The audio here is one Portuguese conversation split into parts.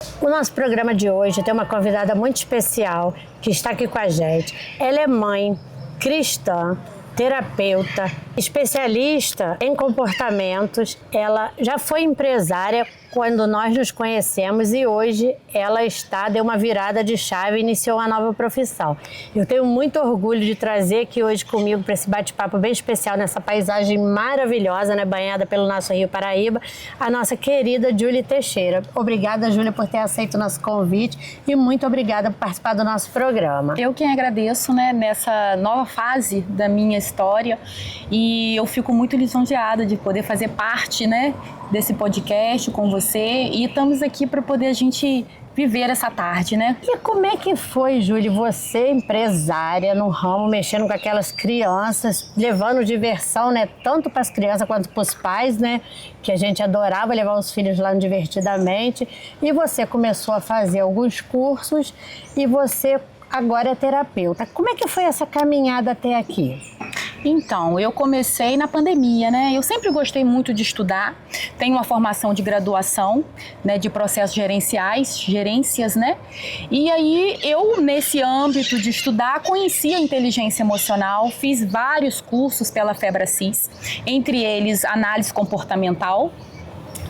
O nosso programa de hoje tem uma convidada muito especial que está aqui com a gente. Ela é mãe, cristã, terapeuta, especialista em comportamentos. Ela já foi empresária quando nós nos conhecemos e hoje ela deu uma virada de chave e iniciou uma nova profissão. Eu tenho muito orgulho de trazer aqui hoje comigo para esse bate-papo bem especial, nessa paisagem maravilhosa, né, banhada pelo nosso Rio Paraíba, a nossa querida Júlia Teixeira. Obrigada, Júlia, por ter aceito o nosso convite e muito obrigada por participar do nosso programa. Eu quem agradeço, né, nessa nova fase da minha história, e eu fico muito lisonjeada de poder fazer parte, né, desse podcast com você, e estamos aqui para poder a gente viver essa tarde, né? E como é que foi, Júlia, você empresária no ramo, mexendo com aquelas crianças, levando diversão, né, tanto para as crianças quanto para os pais, né, que a gente adorava levar os filhos lá no Divertidamente, e você começou a fazer alguns cursos e você agora é terapeuta. Como é que foi essa caminhada até aqui? Então, eu comecei na pandemia, né? Eu sempre gostei muito de estudar, tenho uma formação de graduação, né, de processos gerenciais, gerências, né? E aí, eu, nesse âmbito de estudar, conheci a inteligência emocional, fiz vários cursos pela Febracis, entre eles análise comportamental.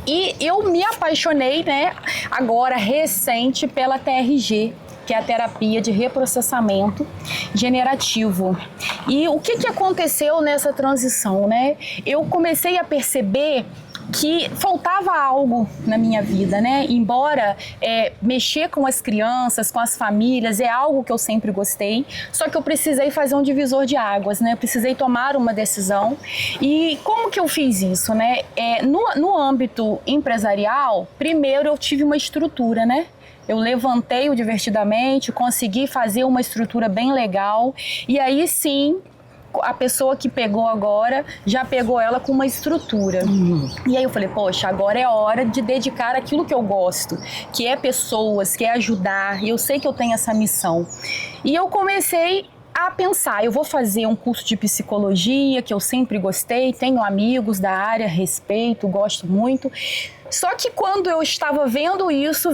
E eu me apaixonei, né, agora recente, pela TRG, que é a terapia de reprocessamento generativo. E o que aconteceu nessa transição, né? Eu comecei a perceber que faltava algo na minha vida, né? Embora mexer com as crianças, com as famílias, é algo que eu sempre gostei, só que eu precisei fazer um divisor de águas, né? Precisei tomar uma decisão. E como que eu fiz isso, né? No âmbito empresarial, primeiro eu tive uma estrutura, né? Eu levantei o Divertidamente, consegui fazer uma estrutura bem legal, e aí sim, a pessoa que pegou agora, já pegou ela com uma estrutura. E aí eu falei, poxa, agora é hora de dedicar aquilo que eu gosto, que é pessoas, que é ajudar, e eu sei que eu tenho essa missão. E eu comecei a pensar, eu vou fazer um curso de psicologia, que eu sempre gostei, tenho amigos da área, respeito, gosto muito. Só que quando eu estava vendo isso,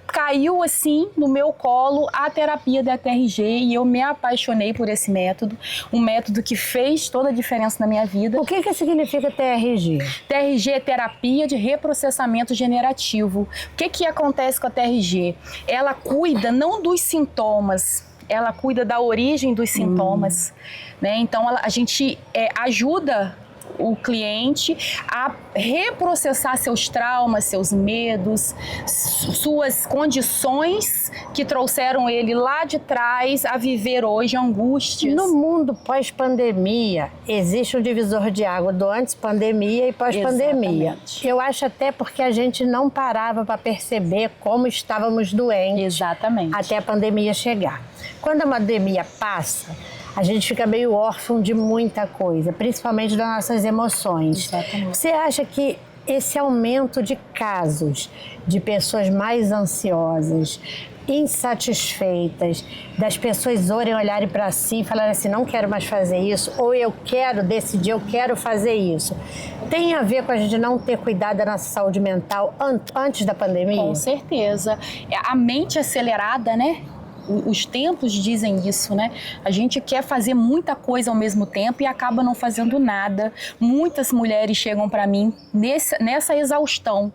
caiu assim no meu colo a terapia da TRG e eu me apaixonei por esse método, um método que fez toda a diferença na minha vida. O que significa TRG? TRG é terapia de reprocessamento generativo. O que acontece com a TRG? Ela cuida não dos sintomas, ela cuida da origem dos sintomas, né? Então a gente ajuda o cliente a reprocessar seus traumas, seus medos, suas condições que trouxeram ele lá de trás a viver hoje angústias. No mundo pós-pandemia, existe um divisor de água do antes-pandemia e pós-pandemia. Exatamente. Eu acho até porque a gente não parava para perceber como estávamos doentes. Exatamente. Até a pandemia chegar. Quando a pandemia passa, a gente fica meio órfão de muita coisa, principalmente das nossas emoções. Exatamente. Você acha que esse aumento de casos de pessoas mais ansiosas, insatisfeitas, das pessoas olharem para si e falarem assim, não quero mais fazer isso, ou eu quero decidir, eu quero fazer isso, tem a ver com a gente não ter cuidado da nossa saúde mental antes da pandemia? Com certeza. A mente acelerada, né? Os tempos dizem isso, né? A gente quer fazer muita coisa ao mesmo tempo e acaba não fazendo nada. Muitas mulheres chegam para mim nessa exaustão,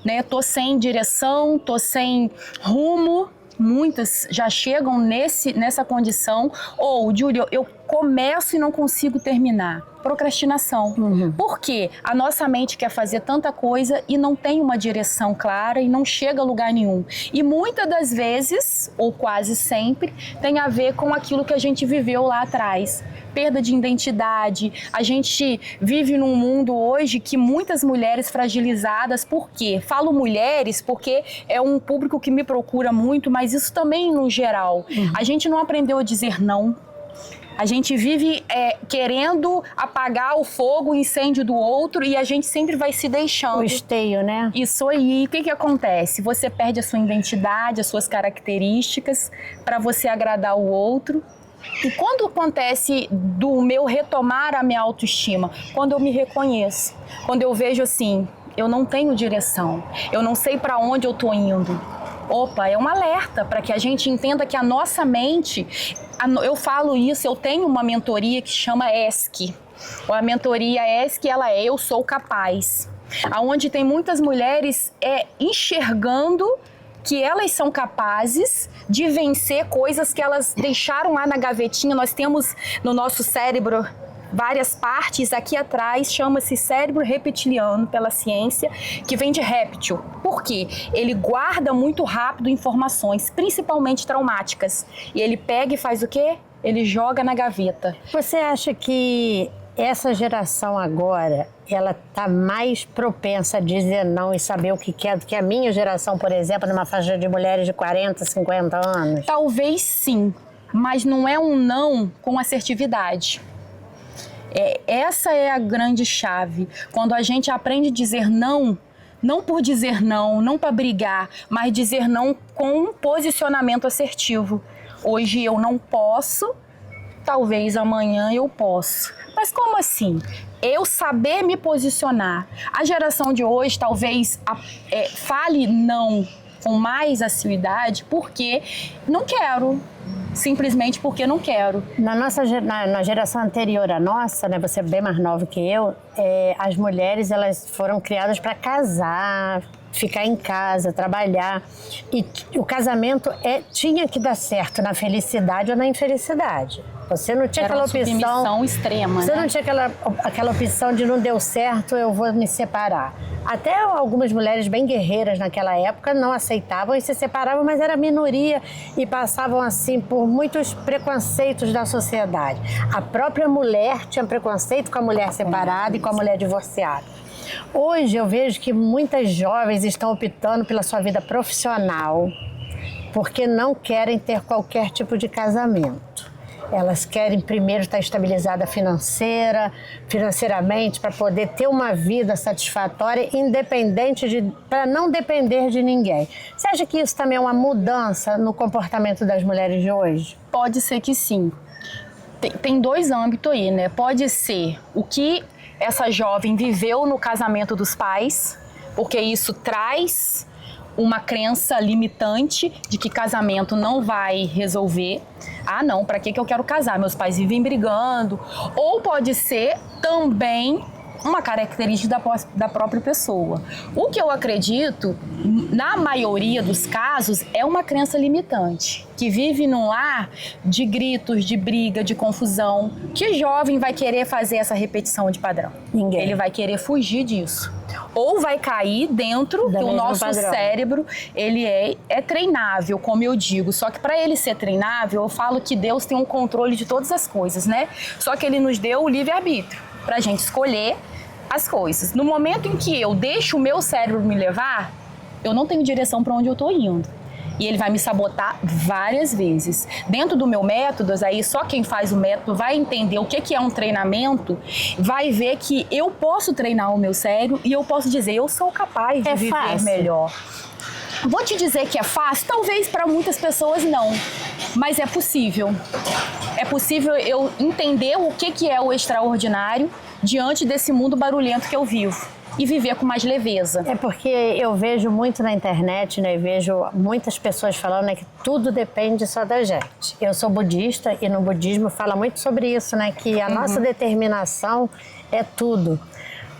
né? Tô sem direção, tô sem rumo. Muitas já chegam nessa condição. Ou, Júlia, eu começo e não consigo terminar. Procrastinação. Por quê? A nossa mente quer fazer tanta coisa e não tem uma direção clara e não chega a lugar nenhum. E muitas das vezes, ou quase sempre, tem a ver com aquilo que a gente viveu lá atrás. Perda de identidade. A gente vive num mundo hoje que muitas mulheres fragilizadas, por quê? Falo mulheres porque é um público que me procura muito, mas isso também no geral. A gente não aprendeu a dizer não. A gente vive querendo apagar o fogo, o incêndio do outro e a gente sempre vai se deixando. O esteio, né? Isso aí. O que acontece? Você perde a sua identidade, as suas características para você agradar o outro. E quando acontece do meu retomar a minha autoestima? Quando eu me reconheço. Quando eu vejo assim, eu não tenho direção, eu não sei para onde eu tô indo. Opa, é um alerta para que a gente entenda que a nossa mente, eu falo isso, eu tenho uma mentoria que chama ESC. A mentoria ESC, ela é Eu Sou Capaz. Onde tem muitas mulheres enxergando que elas são capazes de vencer coisas que elas deixaram lá na gavetinha. Nós temos no nosso cérebro várias partes, aqui atrás chama-se cérebro reptiliano pela ciência, que vem de réptil. Por quê? Ele guarda muito rápido informações, principalmente traumáticas. E ele pega e faz o quê? Ele joga na gaveta. Você acha que essa geração agora, ela está mais propensa a dizer não e saber o que quer do que a minha geração, por exemplo, numa faixa de mulheres de 40, 50 anos? Talvez sim, mas não é um não com assertividade. Essa é a grande chave. Quando a gente aprende a dizer não, não por dizer não, não para brigar, mas dizer não com um posicionamento assertivo. Hoje eu não posso, talvez amanhã eu possa. Mas como assim? Eu saber me posicionar. A geração de hoje talvez fale não com mais assiduidade porque não quero. Simplesmente porque não quero. Na geração anterior à nossa, né, você é bem mais nova que eu, as mulheres elas foram criadas para casar, ficar em casa, trabalhar. E o casamento tinha que dar certo na felicidade ou na infelicidade. Você não tinha aquela opção extrema. Você né? não tinha aquela opção de não deu certo, eu vou me separar. Até algumas mulheres bem guerreiras naquela época não aceitavam e se separavam, mas era minoria e passavam assim por muitos preconceitos da sociedade. A própria mulher tinha preconceito com a mulher separada e com a mulher divorciada. Hoje eu vejo que muitas jovens estão optando pela sua vida profissional porque não querem ter qualquer tipo de casamento. Elas querem primeiro estar estabilizada financeiramente, para poder ter uma vida satisfatória, independente para não depender de ninguém. Você acha que isso também é uma mudança no comportamento das mulheres de hoje? Pode ser que sim. Tem dois âmbitos aí, né? Pode ser o que essa jovem viveu no casamento dos pais, porque isso traz uma crença limitante de que casamento não vai resolver. Ah, não, para que eu quero casar? Meus pais vivem brigando. Ou pode ser também uma característica da própria pessoa. O que eu acredito, na maioria dos casos, é uma crença limitante, que vive num lar de gritos, de briga, de confusão. Que jovem vai querer fazer essa repetição de padrão? Ninguém. Ele vai querer fugir disso. Ou vai cair dentro do nosso cérebro, ele é treinável, como eu digo. Só que para ele ser treinável, eu falo que Deus tem um controle de todas as coisas, né? Só que ele nos deu o livre-arbítrio para a gente escolher as coisas. No momento em que eu deixo o meu cérebro me levar, eu não tenho direção para onde eu estou indo. E ele vai me sabotar várias vezes. Dentro do meu método, aí só quem faz o método vai entender o que é um treinamento, vai ver que eu posso treinar o meu cérebro e eu posso dizer, eu sou capaz de viver fácil. melhor. Vou te dizer que é fácil? Talvez para muitas pessoas não, mas é possível. É possível eu entender o que é o extraordinário diante desse mundo barulhento que eu vivo. E viver com mais leveza. É porque eu vejo muito na internet, né? Eu vejo muitas pessoas falando, né, que tudo depende só da gente. Eu sou budista e no budismo fala muito sobre isso, né? Que a nossa determinação é tudo.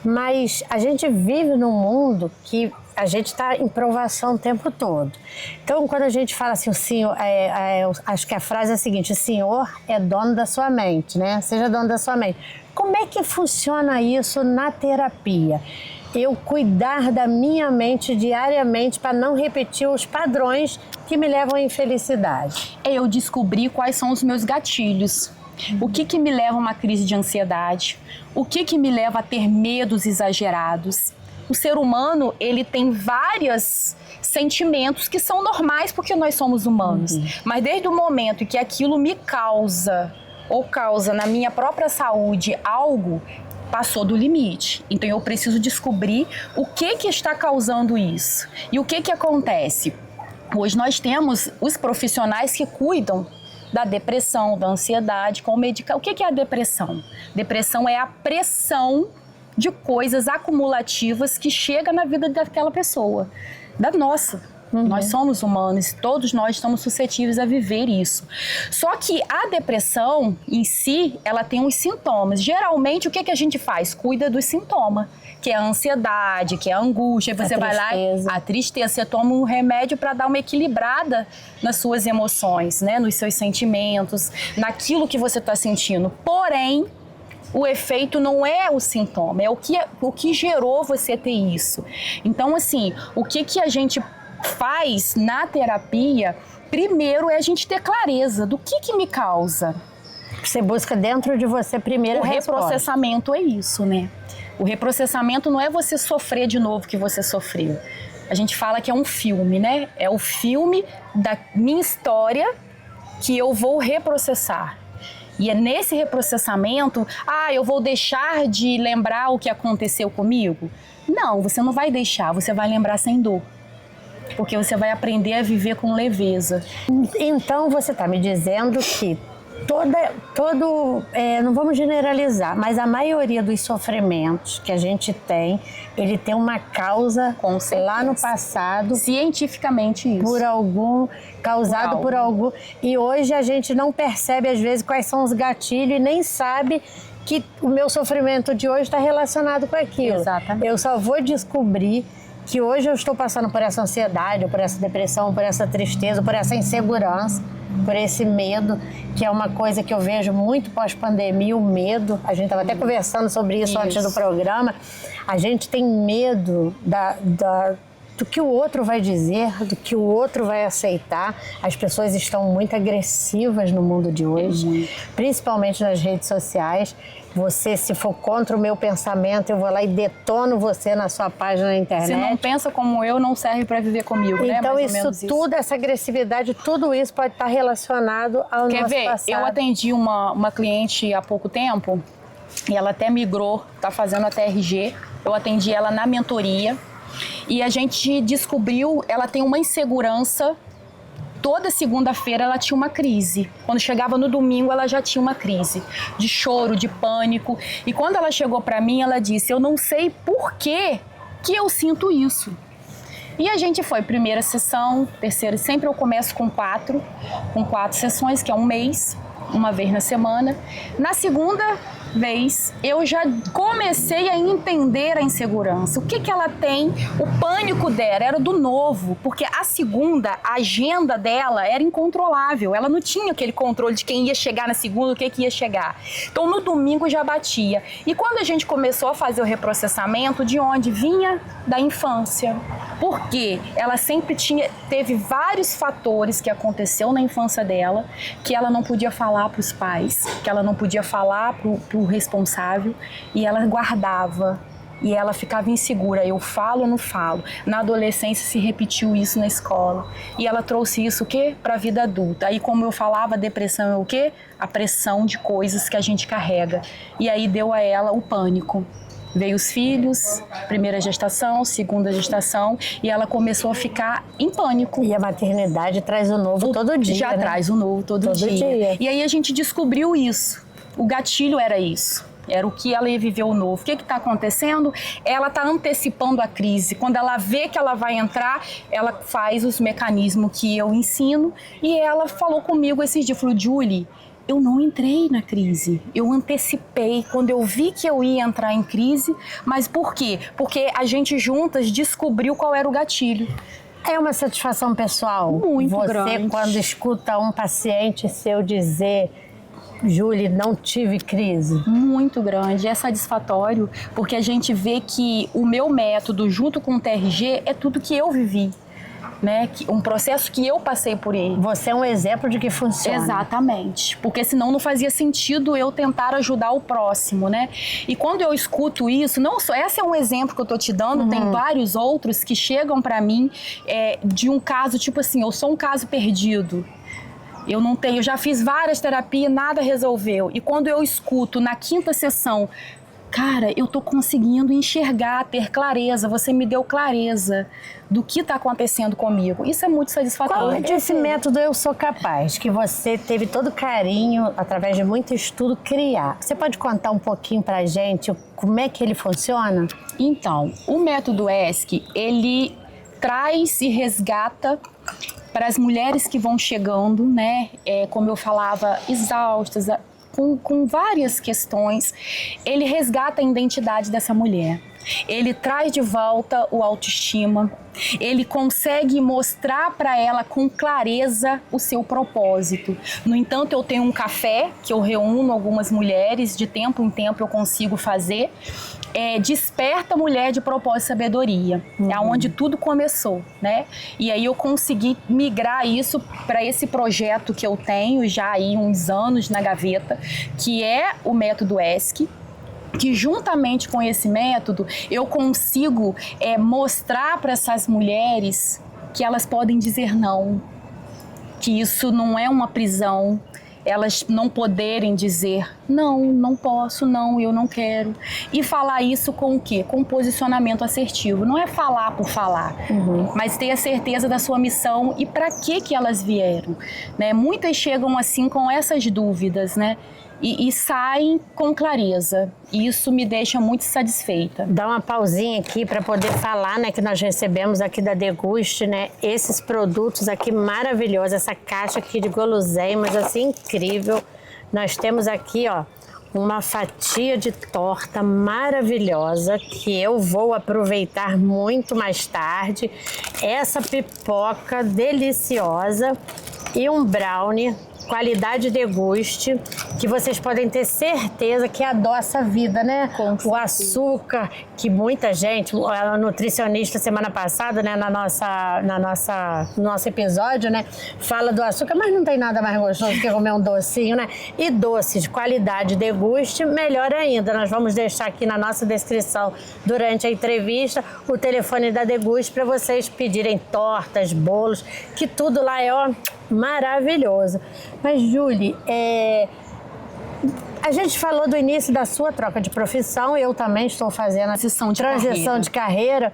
Mas a gente vive num mundo que a gente está em provação o tempo todo. Então, quando a gente fala assim, o senhor, acho que a frase é a seguinte, o senhor é dono da sua mente, né? Seja dono da sua mente. Como é que funciona isso na terapia? Eu cuidar da minha mente diariamente para não repetir os padrões que me levam à infelicidade. Eu descobri quais são os meus gatilhos. O que me leva a uma crise de ansiedade? O que me leva a ter medos exagerados? O ser humano, ele tem vários sentimentos que são normais porque nós somos humanos. Mas desde o momento em que aquilo me causa ou causa na minha própria saúde algo, passou do limite. Então eu preciso descobrir o que está causando isso. E o que acontece? Hoje nós temos os profissionais que cuidam da depressão, da ansiedade, com medicamento. O que é a depressão? Depressão é a pressão de coisas acumulativas que chega na vida daquela pessoa, da nossa. Nós somos humanos, todos nós estamos suscetíveis a viver isso. Só que a depressão em si, ela tem uns sintomas. Geralmente, o que a gente faz? Cuida dos sintomas, que é a ansiedade, que é a angústia. Aí você vai lá, a tristeza, você toma um remédio para dar uma equilibrada nas suas emoções, né? Nos seus sentimentos, naquilo que você está sentindo. Porém, o efeito não é o sintoma, é o que gerou você ter isso. Então, assim, o que a gente faz na terapia, primeiro é a gente ter clareza do que me causa. Você busca dentro de você primeiro. O reprocessamento é isso, né? O reprocessamento não é você sofrer de novo o que você sofreu. A gente fala que é um filme, né? É o filme da minha história que eu vou reprocessar. E é nesse reprocessamento, eu vou deixar de lembrar o que aconteceu comigo? Não, você não vai deixar, você vai lembrar sem dor. Porque você vai aprender a viver com leveza. Então você está me dizendo que não vamos generalizar, mas a maioria dos sofrimentos que a gente tem, ele tem uma causa lá no passado. Cientificamente isso. Causado por algum. E hoje a gente não percebe às vezes quais são os gatilhos e nem sabe que o meu sofrimento de hoje está relacionado com aquilo. Exatamente. Eu só vou descobrir que hoje eu estou passando por essa ansiedade, por essa depressão, por essa tristeza, por essa insegurança, por esse medo, que é uma coisa que eu vejo muito pós-pandemia, o medo. A gente estava até conversando sobre isso antes do programa. A gente tem medo do que o outro vai dizer, do que o outro vai aceitar. As pessoas estão muito agressivas no mundo de hoje, principalmente nas redes sociais. Você, se for contra o meu pensamento, eu vou lá e detono você na sua página na internet. Se não pensa como eu, não serve para viver comigo, né? Então, Mais ou menos isso. Tudo, essa agressividade, tudo isso pode estar relacionado ao nosso passado. Eu atendi uma cliente há pouco tempo, e ela até migrou, está fazendo a TRG. Eu atendi ela na mentoria, e a gente descobriu, ela tem uma insegurança. Toda segunda-feira ela tinha uma crise. Quando chegava no domingo, ela já tinha uma crise de choro, de pânico. E quando ela chegou para mim, ela disse: eu não sei por que eu sinto isso. E a gente foi, primeira sessão, terceira, sempre eu começo com 4 sessões, que é um mês, uma vez na semana. Na segunda vez, eu já comecei a entender a insegurança. O que ela tem? O pânico dela era do novo, porque a segunda, a agenda dela era incontrolável. Ela não tinha aquele controle de quem ia chegar na segunda, o que ia chegar. Então, no domingo já batia. E quando a gente começou a fazer o reprocessamento, de onde vinha? Da infância. Porque ela sempre teve vários fatores que aconteceu na infância dela, que ela não podia falar para os pais, que ela não podia falar pro responsável, e ela guardava, e ela ficava insegura. Eu falo ou não falo? Na adolescência se repetiu isso na escola, e ela trouxe isso o quê? Para a vida adulta. Aí, como eu falava, a depressão é o quê? A pressão de coisas que a gente carrega. E aí deu a ela o pânico. Veio os filhos, primeira gestação, segunda gestação, e ela começou a ficar em pânico. E a maternidade traz o novo todo dia, já, né? Traz o novo todo dia. E aí a gente descobriu isso. O gatilho era isso. Era o que ela ia viver o novo. O que está acontecendo? Ela está antecipando a crise. Quando ela vê que ela vai entrar, ela faz os mecanismos que eu ensino. E ela falou comigo esses dias, falou: Julie, eu não entrei na crise, eu antecipei quando eu vi que eu ia entrar em crise. Mas por quê? Porque a gente juntas descobriu qual era o gatilho. É uma satisfação pessoal. Muito grande. Você, quando escuta um paciente seu dizer: Julie, não tive crise. Muito grande, é satisfatório, porque a gente vê que o meu método, junto com o TRG, é tudo que eu vivi. Né? Um processo que eu passei por ele. Você é um exemplo de que funciona. Exatamente, porque senão não fazia sentido eu tentar ajudar o próximo, né? E quando eu escuto isso, não só esse é um exemplo que eu tô te dando, tem vários outros que chegam para mim de um caso tipo assim: eu sou um caso perdido. Eu já fiz várias terapias, nada resolveu. E quando eu escuto na 5ª sessão cara, eu tô conseguindo enxergar, ter clareza, você me deu clareza do que tá acontecendo comigo. Isso é muito satisfatório. Qual é esse método Eu Sou Capaz, que você teve todo carinho, através de muito estudo, criar? Você pode contar um pouquinho pra gente como é que ele funciona? Então, o método ESC, ele traz e resgata para as mulheres que vão chegando, né, como eu falava, exaustas, com várias questões, ele resgata a identidade dessa mulher. Ele traz de volta o autoestima, ele consegue mostrar para ela com clareza o seu propósito. No entanto, eu tenho um café que eu reúno algumas mulheres, de tempo em tempo eu consigo fazer, Desperta Mulher de Propósito e Sabedoria, é onde tudo começou, né? E aí eu consegui migrar isso para esse projeto que eu tenho já aí uns anos na gaveta, que é o método ESC, que juntamente com esse método eu consigo mostrar para essas mulheres que elas podem dizer não, que isso não é uma prisão, elas não poderem dizer não, não posso, não, eu não quero. E falar isso com o quê? Com posicionamento assertivo. Não é falar por falar, mas ter a certeza da sua missão e para que elas vieram, né? Muitas chegam assim com essas dúvidas, né? E saem com clareza. E isso me deixa muito satisfeita. Dá uma pausinha aqui para poder falar, né, que nós recebemos aqui da Deguste, né, esses produtos aqui maravilhosos, essa caixa aqui de guloseimas, assim, incrível. Nós temos aqui, ó, uma fatia de torta maravilhosa que eu vou aproveitar muito mais tarde. Essa pipoca deliciosa e um brownie qualidade Deguste, que vocês podem ter certeza que adoça a vida, né? O açúcar, que muita gente, a nutricionista semana passada, né, no nosso episódio, né, fala do açúcar, mas não tem nada mais gostoso que comer um docinho, né? E doces de qualidade Deguste, melhor ainda. Nós vamos deixar aqui na nossa descrição, durante a entrevista, o telefone da Deguste para vocês pedirem tortas, bolos, que tudo lá é, ó, maravilhoso. Mas, Julie, a gente falou do início da sua troca de profissão, eu também estou fazendo a transição de carreira.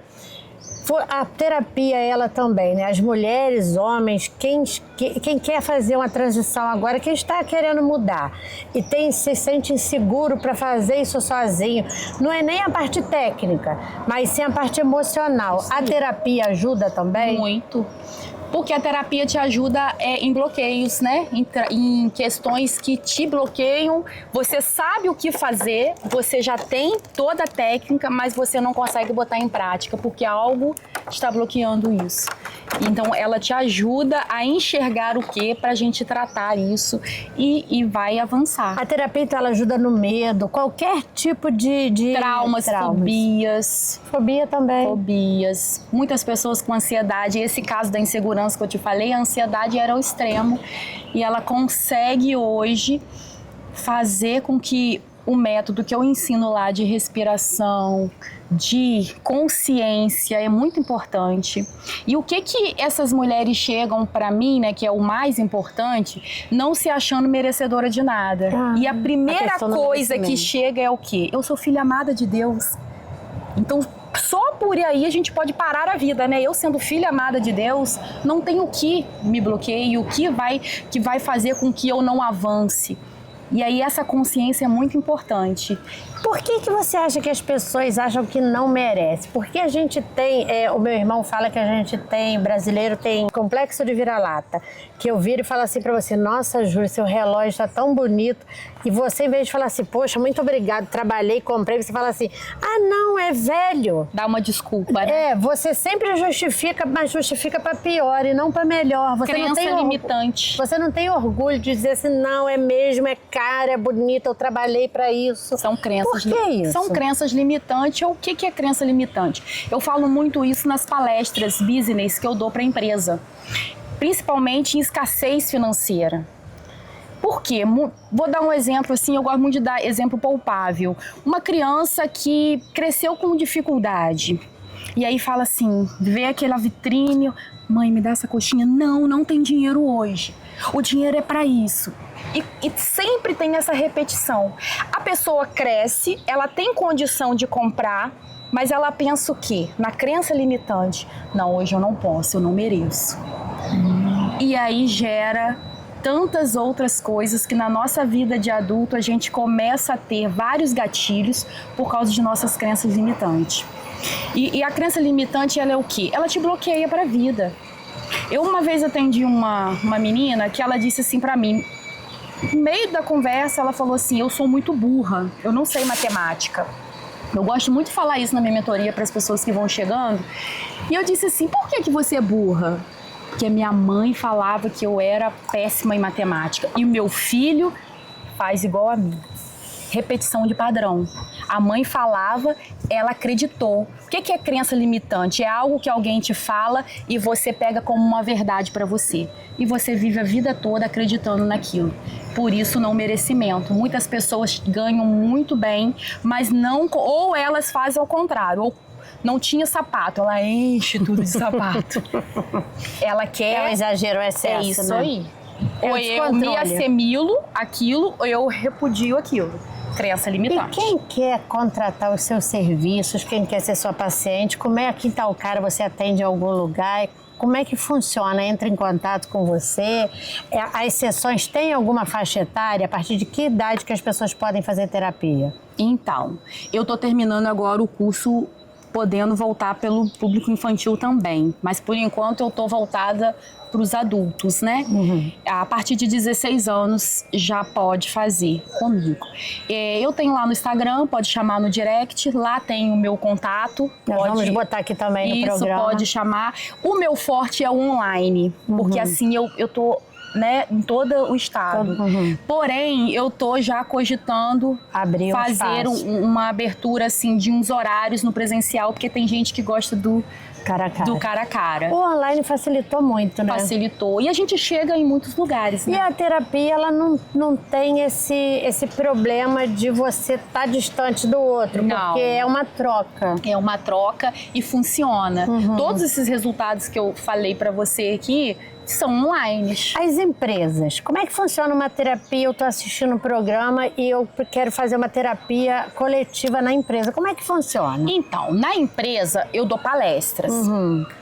A terapia, ela também, né? As mulheres, homens, quem quer fazer uma transição agora, quem está querendo mudar e se sente inseguro para fazer isso sozinho, não é nem a parte técnica, mas sim a parte emocional. Sim. A terapia ajuda também? Muito. Porque a terapia te ajuda em bloqueios, né? Em questões que te bloqueiam. Você sabe o que fazer, você já tem toda a técnica, mas você não consegue botar em prática, porque algo está bloqueando isso. Então, ela te ajuda a enxergar o que pra gente tratar isso e vai avançar. A terapia, então, ela ajuda no medo, qualquer tipo de traumas, fobias. Fobia também. Fobias. Muitas pessoas com ansiedade, esse caso da insegurança que eu te falei, a ansiedade era ao extremo e ela consegue hoje fazer com que o método que eu ensino lá de respiração, de consciência é muito importante. E o que essas mulheres chegam para mim, né, que é o mais importante, não se achando merecedora de nada. E a primeira coisa que chega é o quê? Eu sou filha amada de Deus. Então, só por aí a gente pode parar a vida, né? Eu sendo filha amada de Deus, não tem o que me bloqueie, o que vai fazer com que eu não avance. E aí essa consciência é muito importante. Por que você acha que as pessoas acham que não merece? Porque a gente tem, o meu irmão fala que a gente tem, brasileiro tem complexo de vira-lata, que eu viro e falo assim pra você, nossa, Júlia, seu relógio tá tão bonito, e você, em vez de falar assim, poxa, muito obrigado, trabalhei, comprei, você fala assim, ah, não, é velho. Dá uma desculpa, né? Você sempre justifica, mas justifica pra pior e não pra melhor. Você crença não tem limitante. Você não tem orgulho de dizer assim, não, é mesmo, é caro, é bonito, eu trabalhei pra isso. São crenças. Por que isso? São crenças limitantes. O que é crença limitante? Eu falo muito isso nas palestras business que eu dou para a empresa, principalmente em escassez financeira. Por quê? Vou dar um exemplo assim, eu gosto muito de dar exemplo palpável. Uma criança que cresceu com dificuldade e aí fala assim, vê aquela vitrine, Mãe, me dá essa coxinha. Não, não tem dinheiro hoje. O dinheiro é para isso. E sempre tem essa repetição. A pessoa cresce, ela tem condição de comprar, mas ela pensa o quê? Na crença limitante. Não, hoje eu não posso, eu não mereço. E aí gera tantas outras coisas que na nossa vida de adulto a gente começa a ter vários gatilhos por causa de nossas crenças limitantes. E a crença limitante, ela é o quê? Ela te bloqueia para a vida. Eu uma vez atendi uma menina que ela disse assim para mim, no meio da conversa ela falou assim, eu sou muito burra, eu não sei matemática. Eu gosto muito de falar isso na minha mentoria para as pessoas que vão chegando. E eu disse assim, por que você é burra? Porque minha mãe falava que eu era péssima em matemática. E o meu filho faz igual a mim. Repetição de padrão. A mãe falava, ela acreditou. O que é crença limitante? É algo que alguém te fala e você pega como uma verdade para você. E você vive a vida toda acreditando naquilo. Por isso, não merecimento. Muitas pessoas ganham muito bem, mas não... Ou elas fazem ao contrário, ou não tinha sapato, ela enche tudo de sapato. Ela quer... É um exagero, é excesso, é isso, né? aí. É ou eu me assimilo aquilo, ou eu repudio aquilo. Crença limitante. E quem quer contratar os seus serviços, quem quer ser sua paciente, como é que tal cara você atende em algum lugar? Como é que funciona? Entra em contato com você? As sessões têm alguma faixa etária? A partir de que idade que as pessoas podem fazer terapia? Então, eu estou terminando agora o curso podendo voltar pelo público infantil também. Mas, por enquanto, eu estou voltada para os adultos, né? A partir de 16 anos já pode fazer comigo. Eu tenho lá no Instagram, pode chamar no direct, lá tem o meu contato. Vamos botar aqui também no programa. Isso, pode chamar. O meu forte é o online, porque assim eu tô... né, em todo o estado. Porém, eu tô já cogitando fazer uma abertura assim de uns horários no presencial, porque tem gente que gosta do cara a cara. O online facilitou muito, né? Facilitou. E a gente chega em muitos lugares, né? E a terapia, ela não tem esse problema de você estar distante do outro, porque é uma troca. É uma troca e funciona. Todos esses resultados que eu falei pra você aqui são online. As empresas, como é que funciona uma terapia? Eu estou assistindo um programa e eu quero fazer uma terapia coletiva na empresa. Como é que funciona? Então, na empresa eu dou palestras.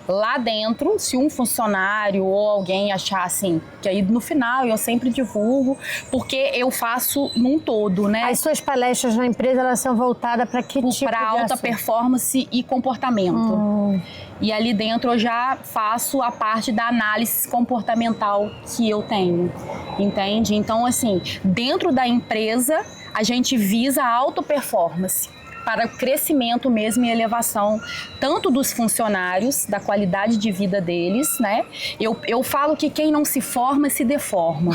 Lá dentro, se um funcionário ou alguém achar assim, que aí no final eu sempre divulgo, porque eu faço num todo, né? As suas palestras na empresa, elas são voltadas para que tipo para alta performance e comportamento. E ali dentro eu já faço a parte da análise comportamental que eu tenho, entende? Então, assim, dentro da empresa, a gente visa a alta performance para o crescimento mesmo e elevação, tanto dos funcionários, da qualidade de vida deles, né? Eu falo que quem não se forma, se deforma,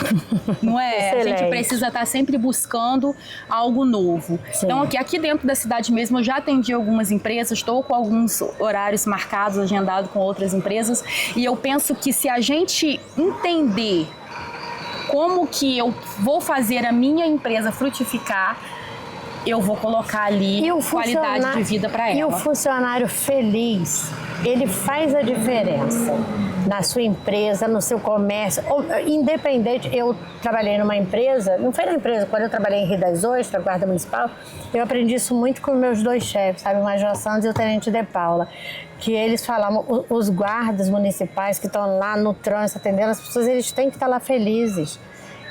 não é? Excelente. A gente precisa estar sempre buscando algo novo. Sim. Então, aqui dentro da cidade mesmo, eu já atendi algumas empresas, estou com alguns horários marcados, agendados com outras empresas, e eu penso que se a gente entender como que eu vou fazer a minha empresa frutificar, eu vou colocar ali qualidade de vida para ela. E o funcionário feliz, ele faz a diferença na sua empresa, no seu comércio, independente. Eu trabalhei numa empresa, não foi na empresa, quando eu trabalhei em Rio das Ostras, Guarda Municipal, eu aprendi isso muito com meus dois chefes, sabe, o Major Santos e o Tenente de Paula, que eles falavam, os guardas municipais que estão lá no trânsito atendendo as pessoas, eles têm que estar lá felizes.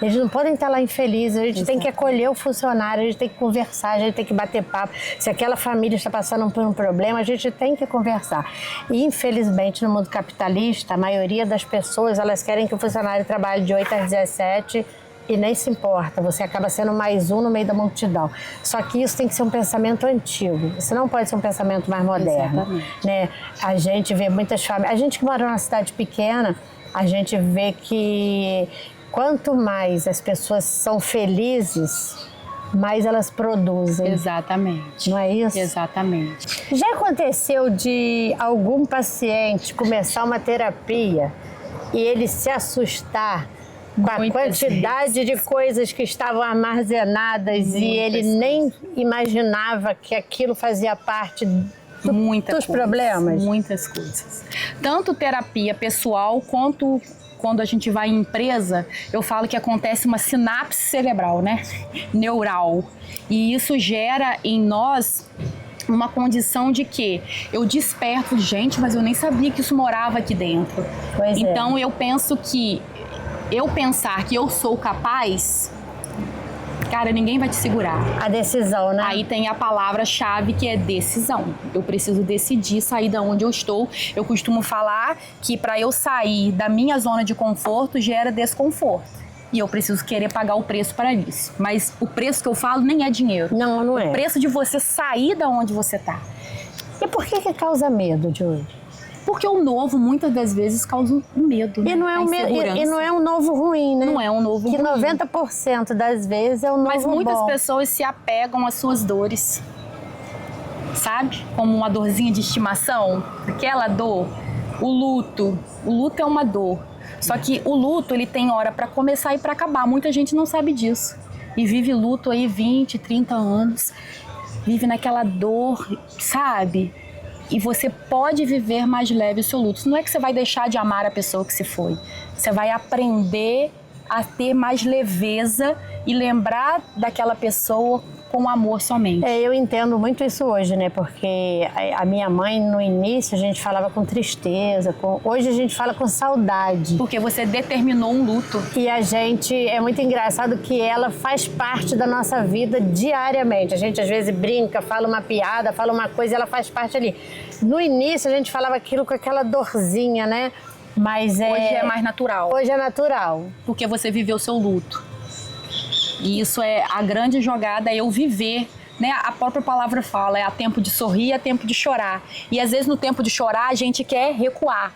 Eles não podem estar lá infelizes, a gente tem que acolher o funcionário, a gente tem que conversar, a gente tem que bater papo. Se aquela família está passando por um problema, a gente tem que conversar. E, infelizmente, no mundo capitalista, a maioria das pessoas, elas querem que o funcionário trabalhe de 8 às 17 e nem se importa, você acaba sendo mais um no meio da multidão. Só que isso tem que ser um pensamento antigo, isso não pode ser um pensamento mais moderno. Né? A gente vê muitas famílias, a gente que mora numa cidade pequena, a gente vê que quanto mais as pessoas são felizes, mais elas produzem. Exatamente. Não é isso? Exatamente. Já aconteceu de algum paciente começar uma terapia e ele se assustar com a quantidade de coisas que estavam armazenadas e ele nem imaginava que aquilo fazia parte dos problemas? Muitas coisas. Tanto terapia pessoal quanto quando a gente vai em empresa, eu falo que acontece uma sinapse cerebral, né? Neural. E isso gera em nós uma condição de que eu desperto, gente, mas eu nem sabia que isso morava aqui dentro. Então eu penso que eu pensar que eu sou capaz, cara, ninguém vai te segurar. A decisão, né? Aí tem a palavra-chave que é decisão. Eu preciso decidir sair da onde eu estou. Eu costumo falar que para eu sair da minha zona de conforto gera desconforto. E eu preciso querer pagar o preço para isso. Mas o preço que eu falo nem é dinheiro. Não é. O preço de você sair da onde você está. E por que causa medo, Júlia? Porque o novo, muitas das vezes, causa um medo, né? E não é um novo ruim, né? Não é um novo ruim. Que 90% das vezes é um novo Mas muitas bom. pessoas se apegam às suas dores. Sabe? Como uma dorzinha de estimação. Aquela dor. O luto. O luto é uma dor. Só que o luto, ele tem hora para começar e para acabar. Muita gente não sabe disso. E vive luto aí 20, 30 anos. Vive naquela dor, sabe? E você pode viver mais leve o seu luto. Não é que você vai deixar de amar a pessoa que se foi. Você vai aprender a ter mais leveza e lembrar daquela pessoa com amor somente. Eu entendo muito isso hoje, né? Porque a minha mãe, no início, a gente falava com tristeza. Hoje a gente fala com saudade. Porque você determinou um luto. E a gente, é muito engraçado que ela faz parte da nossa vida diariamente. A gente às vezes brinca, fala uma piada, fala uma coisa e ela faz parte ali. No início a gente falava aquilo com aquela dorzinha, né? Mas hoje é mais natural. Hoje é natural. Porque você viveu o seu luto. E isso é a grande jogada, é eu viver, né? A própria palavra fala, há tempo de sorrir, há tempo de chorar. E às vezes no tempo de chorar a gente quer recuar.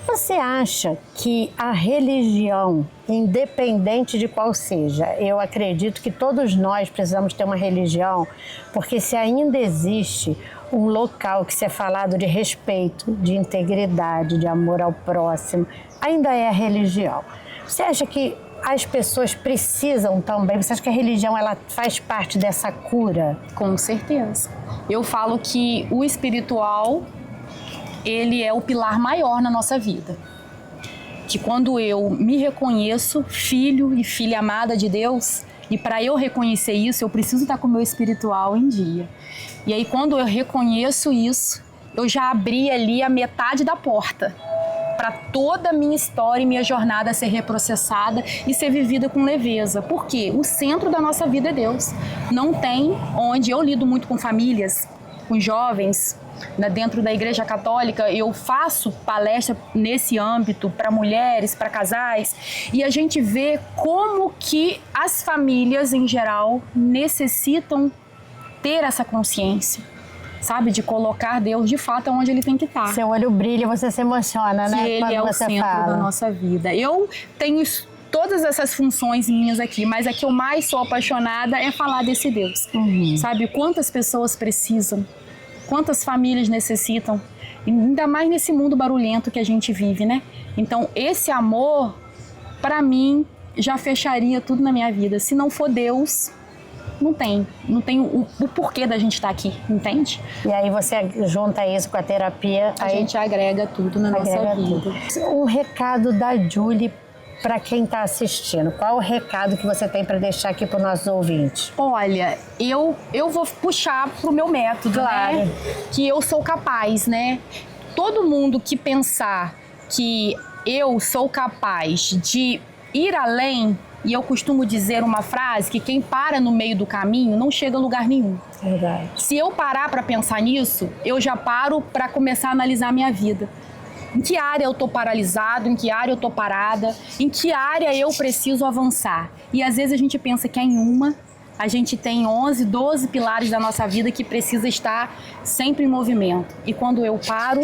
Você acha que a religião, independente de qual seja, eu acredito que todos nós precisamos ter uma religião, porque se ainda existe um local que se é falado de respeito, de integridade, de amor ao próximo, ainda é a religião. Você acha que as pessoas precisam também? Você acha que a religião ela faz parte dessa cura? Com certeza. Eu falo que o espiritual, ele é o pilar maior na nossa vida. Que quando eu me reconheço filho e filha amada de Deus, e para eu reconhecer isso, eu preciso estar com o meu espiritual em dia. E aí quando eu reconheço isso, eu já abri ali a metade da porta para toda a minha história e minha jornada ser reprocessada e ser vivida com leveza. Por quê? O centro da nossa vida é Deus. Não tem onde eu lido muito com famílias, com jovens, né, dentro da Igreja Católica, eu faço palestra nesse âmbito para mulheres, para casais, e a gente vê como que as famílias em geral necessitam ter essa consciência. Sabe, de colocar Deus de fato onde ele tem que estar. Seu olho brilha, você se emociona, né? Que ele é o centro da nossa vida. Eu tenho todas essas funções minhas aqui, mas a que eu mais sou apaixonada é falar desse Deus. Sabe, quantas pessoas precisam, quantas famílias necessitam, ainda mais nesse mundo barulhento que a gente vive, né? Então, esse amor, para mim, já fecharia tudo na minha vida. Se não for Deus, não tem o porquê da gente estar aqui, entende? E aí você junta isso com a terapia. A gente agrega tudo na nossa vida. Um recado da Julie para quem está assistindo. Qual o recado que você tem para deixar aqui para os nossos ouvintes? Olha, eu vou puxar pro meu método, claro, né? Que eu sou capaz, né? Todo mundo que pensar que eu sou capaz de ir além, e eu costumo dizer uma frase que quem para no meio do caminho não chega a lugar nenhum. Verdade. Se eu parar para pensar nisso, eu já paro para começar a analisar a minha vida. Em que área eu tô paralisado, em que área eu tô parada, em que área eu preciso avançar. E às vezes a gente pensa que é em uma, a gente tem 11, 12 pilares da nossa vida que precisa estar sempre em movimento. E quando eu paro,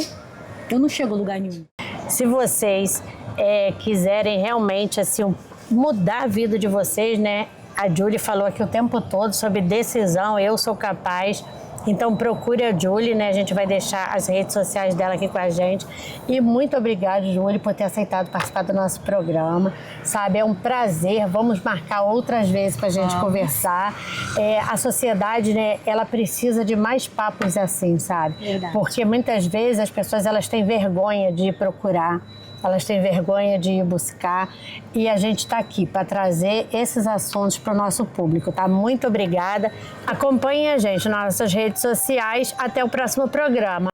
eu não chego a lugar nenhum. Se vocês quiserem realmente assim, mudar a vida de vocês, né? A Julie falou aqui o tempo todo sobre decisão, eu sou capaz. Então procure a Julie, né? A gente vai deixar as redes sociais dela aqui com a gente. E muito obrigada, Julie, por ter aceitado participar do nosso programa. Sabe, é um prazer. Vamos marcar outras vezes para a gente conversar. A sociedade, né? Ela precisa de mais papos assim, sabe? Verdade. Porque muitas vezes as pessoas elas têm vergonha de ir procurar. Elas têm vergonha de ir buscar e a gente está aqui para trazer esses assuntos para o nosso público, tá? Muito obrigada. Acompanhem a gente nas nossas redes sociais. Até o próximo programa.